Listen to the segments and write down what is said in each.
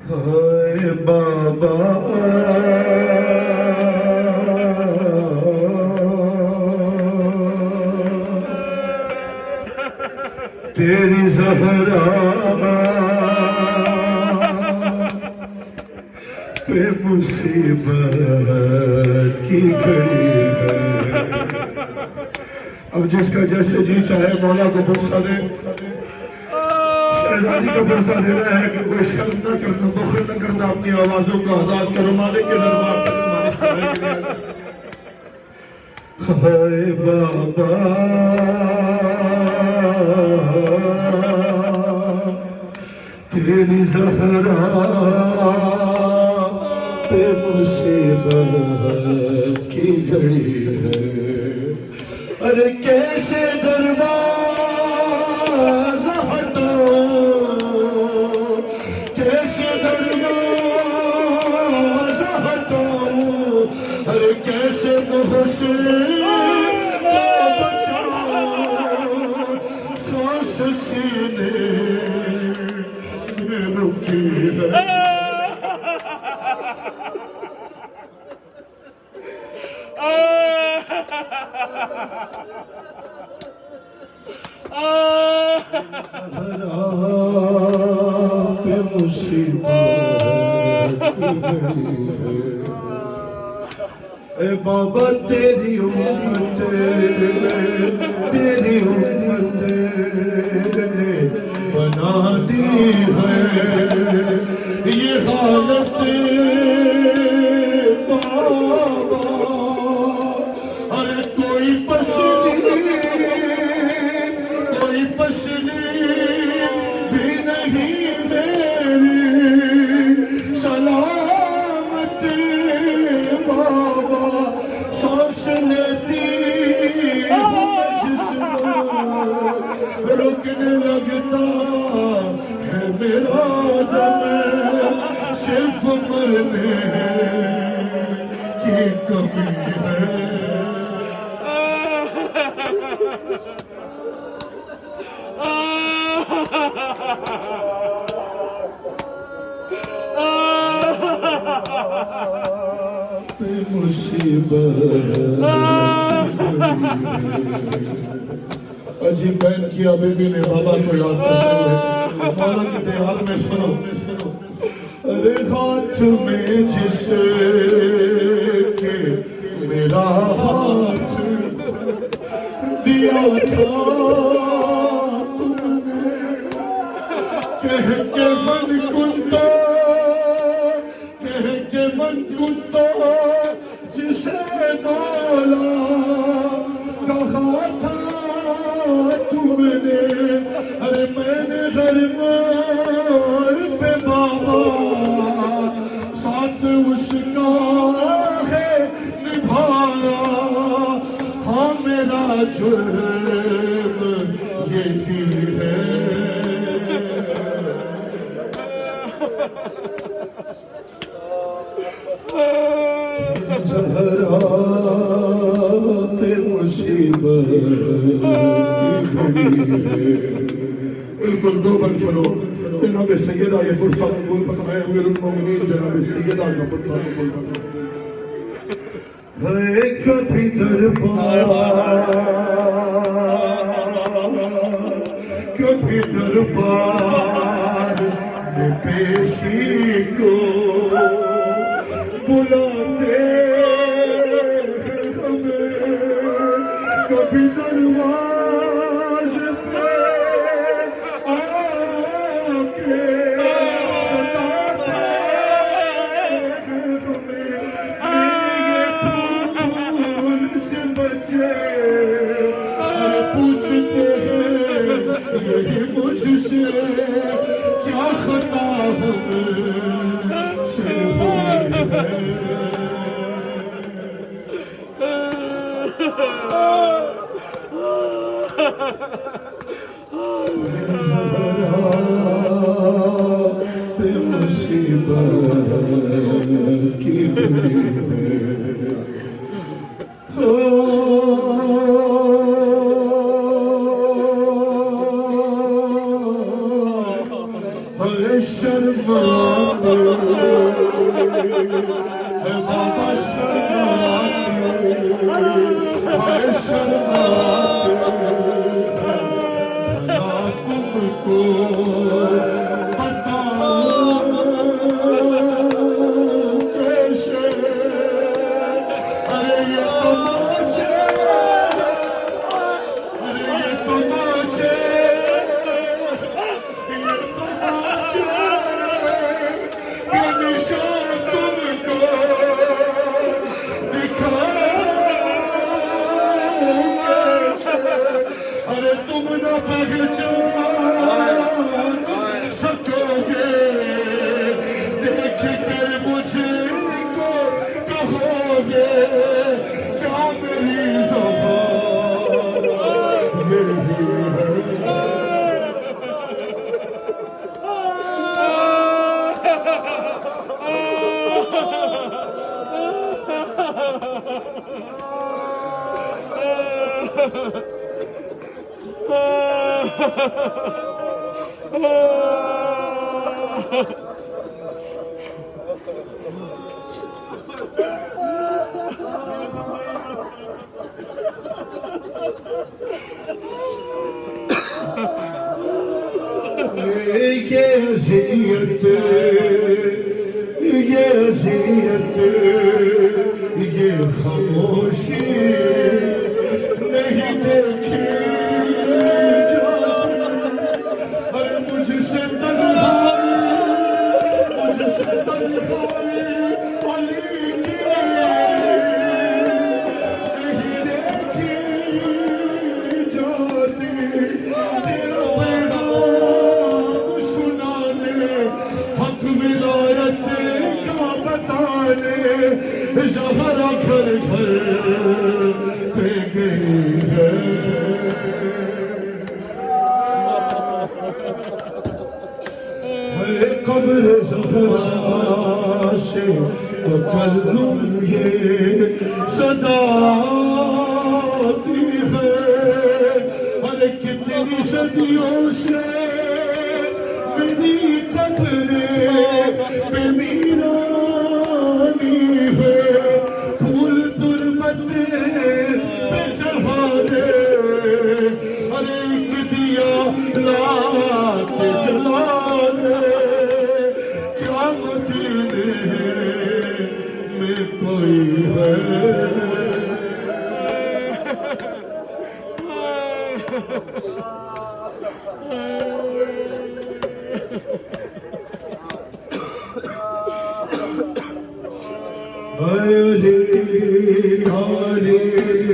ہائے بابا تیری زہرا پہ مصیبت کی گھڑی ہے۔ اب جس کا جیسے جی چاہے مولا کو بخشا دے، شہزادی کا بخشا دینا ہے کہ کوئی شرم نہ کرنا، بخل نہ کرنا، اپنی آوازوں کا آزاد کرو، مالک کے دربار تک تمہاری سنائی کے لیے آئے۔ ہائے بابا تیری زہرا پہ مصیبت کی گھڑی ہے، ارے کیسے دروازہ ہٹاؤں، کیسے دروازہ ہٹاؤں، ارے کیسے محسن کو بچاؤں، سانس سینے میں رکی ہے۔ پہ مصیبت کی گھڑی ہے، اے بابا تیری امت نے بنا دی ہے یہ حالت بابا، ارے کوئی پسلی بھی نہیں میری سلامت بابا، سانس لیتی جسم رکنے لگتا ہے میرا دم، صرف مرنے کی کمی ہے۔ مصیبت عجیب بین کیا بی بی نے بابا کو یاد کرتے ہوئے مولا کی دیہال میں سنو، ارے ہاتھ میں جس کے میرا ہاتھ دیا تھا تم نے، کہہ کے من کنتا، کہہ کے من کنتا جسے مولا کہا تھا تم نے، ارے میں نے غرمار پہ بابا ساتھ اس کا ہے نبھایا، ہاں میرا جرم یہی ہے۔ زہرا پہ مصیبت کی گھڑی ہے، بالکل دو بند سنو، جناب سیدہ یہ فرصہ قبول فرمائے، امیر المومنین جناب سیدہ کا فرصہ قبول فرمائے۔ ہے کبھی دربار میں پیشی کو بلاتے ہیں ہمیں، کبھی دروازے پہ آ کے ستاتے ہیں ہمیں، یہ پھول سے بچے اور پوچھتے ہیں یہی مجھ سے کیا خطا ہمیں سے ہوئی ہے۔ پہ مصیبت کی گھڑی ہے، ہائے شرماتے بابا شرماتے شرماتے بھلا تم کو بتاؤں کیسے ارے یہ تماچے ارے یہ تماچے یہ اذیت یہ خاموشی نہیں دیکھی جاتی مجھ سے تنہائی علی کی نہیں دیکھی جاتی تیرا پیغام سنانے حق ولایت کا بتانے زہرا گھر گھر پہ گئی ہے قبر زہرا سے تکلم یہ صدا آتی ہے اور کتنی صدیوں سے میری قبر پہ میرانی ہے پھول تربت پہ چڑھانے اور ایک دیا لا کے جلانے کیا مدینے میں کوئی ہے علی علی علی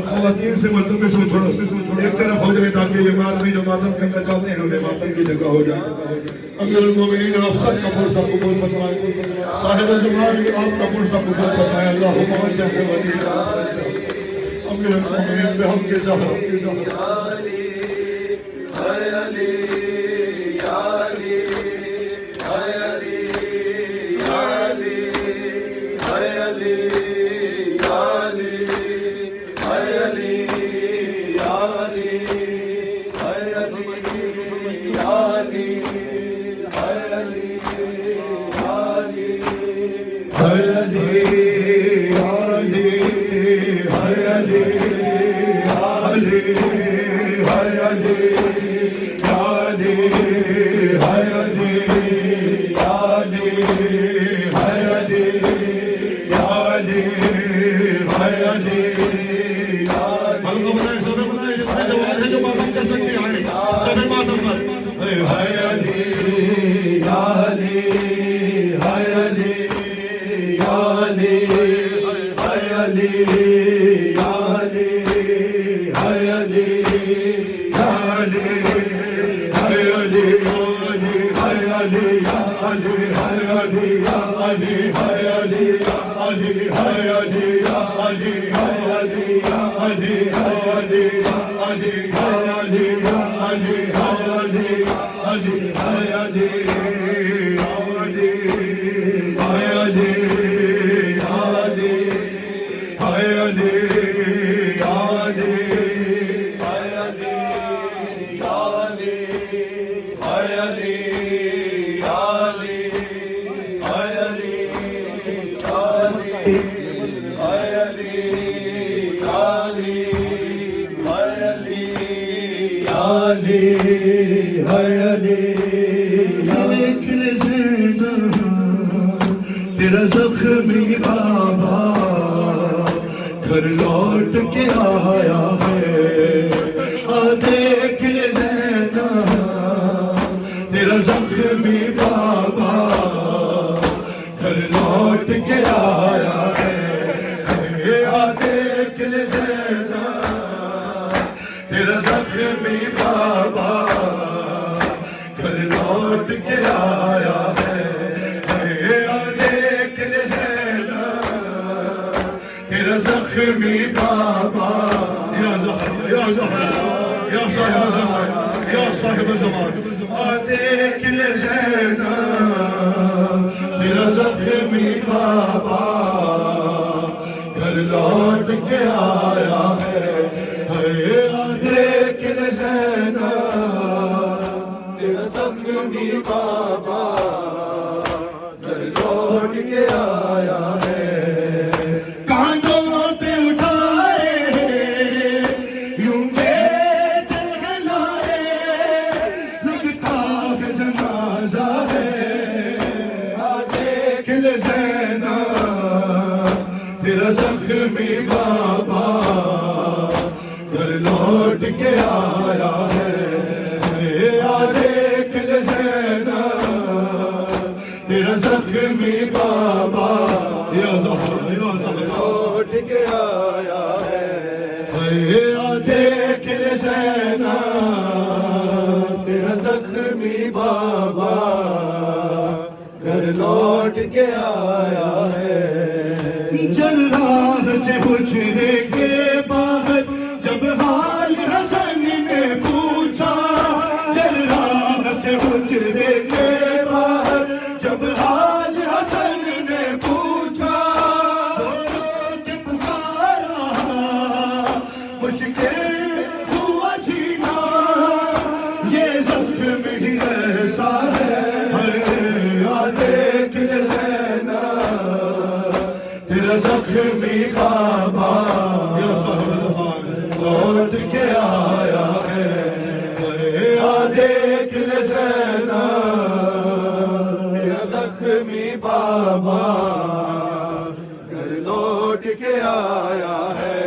خواتین سے ملتمس ہو تھوڑا ایک طرف ہو جائے تاکہ یہ آدمی جو ماتم کرنا چاہتے ہیں انہیں ماتم کی جگہ ہو جائے امیر المومنین آپ سب کا پرسہ قبول فرمائے صاحب زمان آپ کا پرسہ قبول فرمائے اللہم وجہ ولی امیر المومنین بحق کے زہر تیرا زخمی بابا گھر لوٹ کے آیا ہے دیکھ لے زینا تیرا زخمی بابا گھر لوٹ کے آیا ہے دیکھ لے زینا تیرا زخمی بابا گھر لوٹ کے آیا ہے زخمی بابا یا زہرا یا زہرا یا صاحب زمان یا صاحب زمان دیکھ لے زینا تیرا زخمی بابا گھر لوٹ کے آیا ہے دیکھ لے زینا تیرا زخمی بابا گھر لوٹ کے آیا ہے تیرا زخمی بابا گھر لوٹ کے آیا ہے دیکھ لے زینا تیرا زخمی بابا یا زہرا یا زہرا لوٹ کے آیا ہے دیکھ لے زینا تیرا زخمی بابا گھر لوٹ کے آیا ہے جراح سے حجرے کے باہر جب حال حسن نے پوچھا جراح سے حجرے کے باہر جب حال حسن نے پوچھا کہ پکارا مشکل ہوا جینا یہ زخم ہی ایسا ہے دیکھ لے زینا تیرا زخمی بابا یا صاحب زمان لوٹ کے آیا ہے دیکھ لے زینا تیرا زخمی بابا گھر لوٹ کے آیا ہے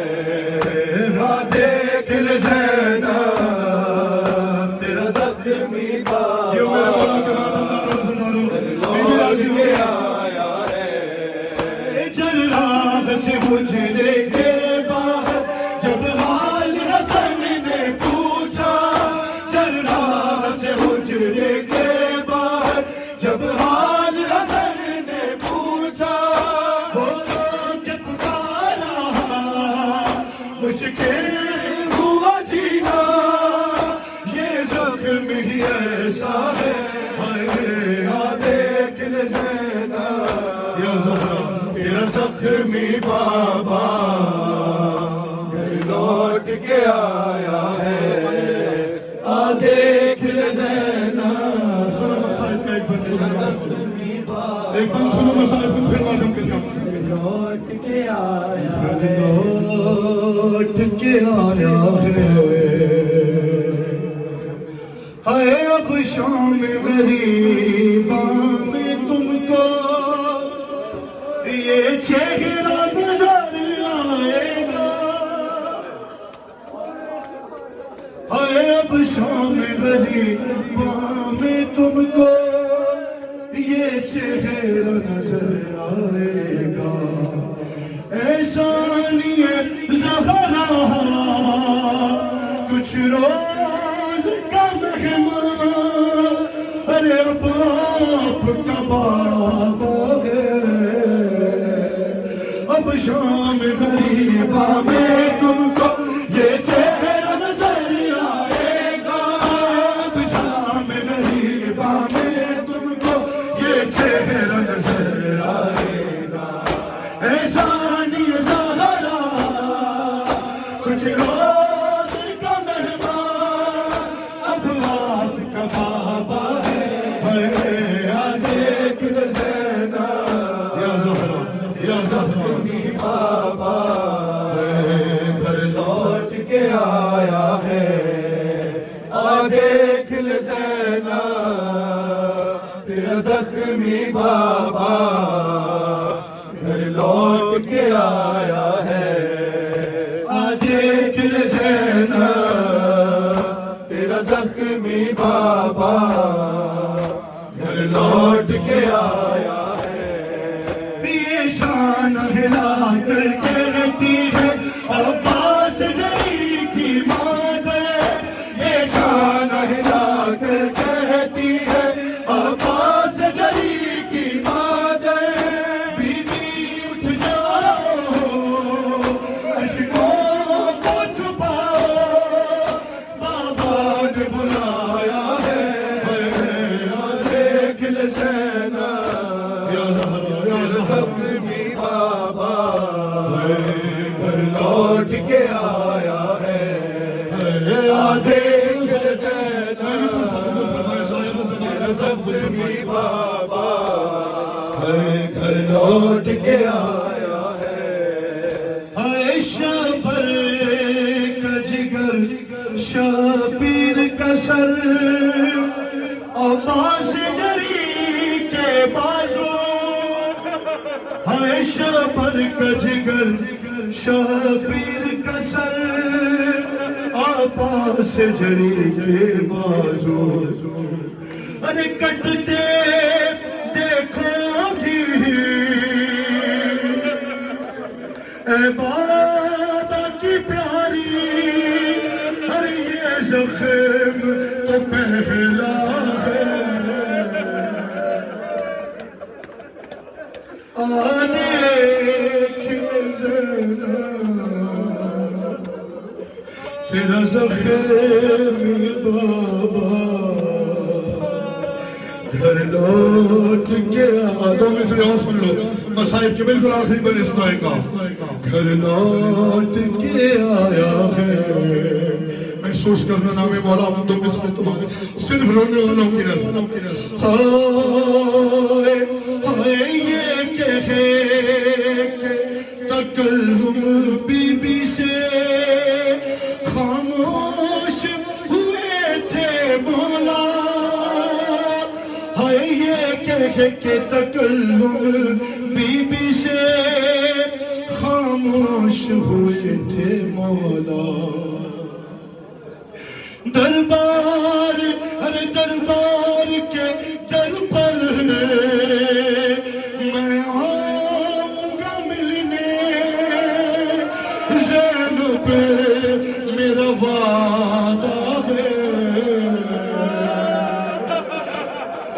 دیکھ لے زینا تیرا زخمی بابا لوٹ کے آیا ہے جراح سے حجرے کے باہر جب حال حسن نے پوچھا جراح سے حجرے کے باہر جب حال حسن نے پوچھا کہ پکارا مشکل ہوا جینا یہ زخم ہی ایسا ہے دیکھ لے زینا یا زہرا تیرا زخمی بابا گھر لوٹ کے آیا ہے دیکھ لے زینا سنو مسائل کا ایک بند سنو مسائل کو پھر معلوم کر لوٹ کے آیا ہے لوٹ کے آیا ہے اب شام غریباں میں تم کو یہ چہرہ نظر آئے گا اب شام غریباں میں تم کو یہ چہرہ نظر آئے گا ایسا نہیں زہرا کچھ روز کا مہمان ارے باپ کا بابا اب شام غریباں میں تم کو یہ چہرہ نظر آئے گا اب شام غریباں میں تم کو یہ چہرہ نظر آئے گا ایسا نہیں زہرا کچھ روز کا مہمان اب آپ کا بابا ہے دیکھ لے زینا یا زہرا یا زہرا زخمی بابا گھر لوٹ کے آیا ہے دیکھ لے زینب تیرا زخمی بابا گھر لوٹ کے آیا ہے پیشان ہلا کر کہتی ہے عباس جری کی مادر یہ شان ہلا کر کہتی ہے عباس جری کی مادر بیوی اٹھ جاؤ اشکوں کو چھپاؤ بابا نے بلایا ہے دیکھ لے زینب زخمی بابا گھر لوٹ کے آیا ہے دیکھ لے زینب زخمی بابا گھر لوٹ کے آیا ہے شبر کا جگر شبیر کا سر عباس جری کے بازو شبر کا جگر شبیر کا سر عباس جری کے بازو ارے کٹتے دیکھو گی اے بابا کی پیاری ارے یہ زخم تو پہلا ہے دیکھ لے زینب تیرا زخمی بابا گھر لوٹ کے دو مصرے اور سن لو مصائب کے بالکل آخری پر اس دعائے کا گھر لوٹ کے آیا ہے محسوس کرنا نام مولا ہم دو مصرے تمہارے صرف رونے والوں کی رضا ہائے یہ کہے کہ تکلم بی بی سے خاموش ہوئے تھے مولا ہائے یہ کہے کہ تکلم بی بی سے خاموش ہوئے تھے مولا دربار ہر دربار کے در پر میں آؤں گا ملنے زینب میرا وعدہ ہے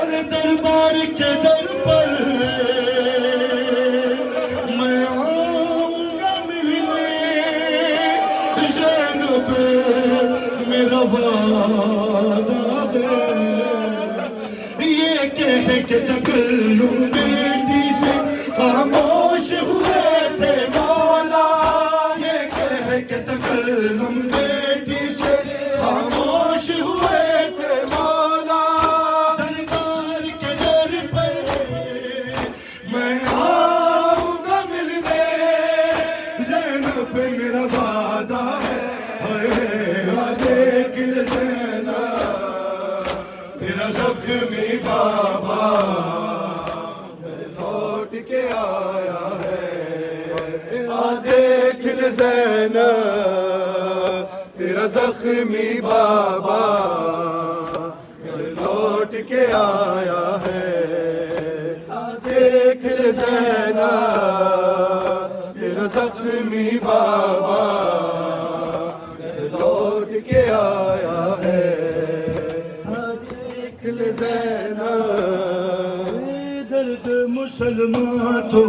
ارے دربار کے در پر میں آؤں گا ملنے زینب میرا وعدہ ہے یہ کہہ کے تکلم بیٹی سے خاموش ہوئے تھے مولا یہ کہہ کے تکلم بیٹی سے خاموش ہوئے تھے مولا دربار کے در پر میں آؤں گا ملنے زینب میرا وعدہ ہے دیکھ لے زینب تیرا زخمی بابا لوٹ کے آیا ہے دیکھ لے زینب تیرا زخمی بابا لوٹ کے آیا ہے دیکھ لے زینب تیرا زخمی بابا لوٹ کے آیا ہے دیکھ لے زینب درد مسلمان تو